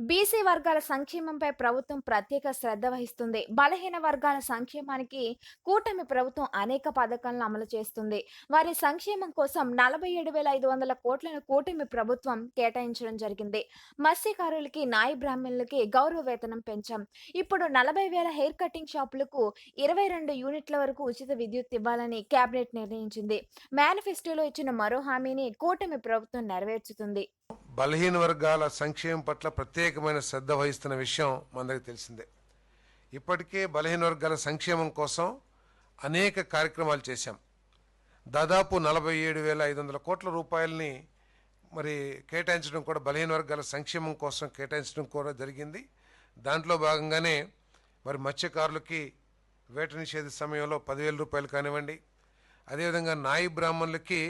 BC వర్గాల సంక్షేమంపై ప్రభుత్వం ప్రత్యేక శ్రద్ధ వహిస్తుంది. బలహీన వర్గాల సంక్షేమానికి కూటమి ప్రభుత్వం అనేక పథకాలను అమలు చేస్తుంది. వారి సంక్షేమం కోసం 47,500 కోట్లను కూటమి ప్రభుత్వం కేటాయించడం జరిగింది. మత్స్యకారులకి, నాయి బ్రాహ్మణులకి గౌరవ వేతనం పెంచాం. ఇప్పుడు 40,000 హెయిర్ కటింగ్ షాపులకు 22 యూనిట్ల వరకు ఉచిత విద్యుత్ ఇవ్వాలని కేబినెట్ నిర్ణయించింది. మేనిఫెస్టోలో ఇచ్చిన మరో హామీని కూటమి ప్రభుత్వం నెరవేర్చుతుంది. బలహీన వర్గాల సంక్షేమం పట్ల ప్రత్యేకమైన శ్రద్ధ వహిస్తున్న విషయం మనందరికీ తెలిసిందే. ఇప్పటికే బలహీన వర్గాల సంక్షేమం కోసం అనేక కార్యక్రమాలు చేశాం. దాదాపు 47,500 కోట్ల రూపాయలని మరి కేటాయించడం కూడా బలహీన వర్గాల సంక్షేమం కోసం కేటాయించడం కూడా జరిగింది. దాంట్లో భాగంగానే మరి మత్స్యకారులకి వేట నిషేధ సమయంలో 10,000 రూపాయలు కానివ్వండి, అదేవిధంగా నాయి బ్రాహ్మణులకి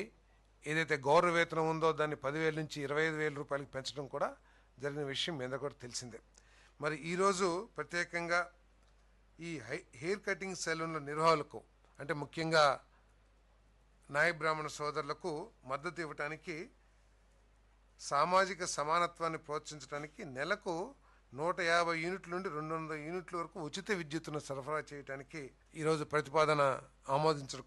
ఏదైతే గౌరవ వేతనం ఉందో దాన్ని 10,000 నుంచి 25,000 రూపాయలకి పెంచడం కూడా జరిగిన విషయం మీద కూడా తెలిసిందే. మరి ఈరోజు ప్రత్యేకంగా ఈ హెయిర్ కటింగ్ సెలూన్ల నిర్వాహకులకు, అంటే ముఖ్యంగా నాయ బ్రాహ్మణ సోదరులకు మద్దతు ఇవ్వడానికి, సామాజిక సమానత్వాన్ని ప్రోత్సహించడానికి నెలకు 150 యూనిట్ల నుండి 200 యూనిట్ల వరకు ఉచిత విద్యుత్తును సరఫరా చేయడానికి ఈరోజు ప్రతిపాదన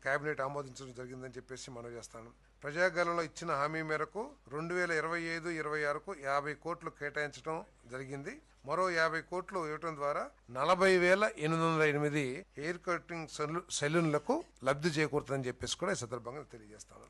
కేబినెట్ ఆమోదించడం జరిగిందని చెప్పేసి మనం చేస్తాను. ప్రజాగలంలో ఇచ్చిన హామీ మేరకు 2025-26కు 50 కోట్లు కేటాయించడం జరిగింది. మరో 50 కోట్లు ఇవ్వడం ద్వారా 40,808 హెయిర్ కటింగ్ సెలూన్లకు లబ్ధి చేకూరుతుందని చెప్పేసి కూడా ఈ సందర్భంగా తెలియజేస్తాను.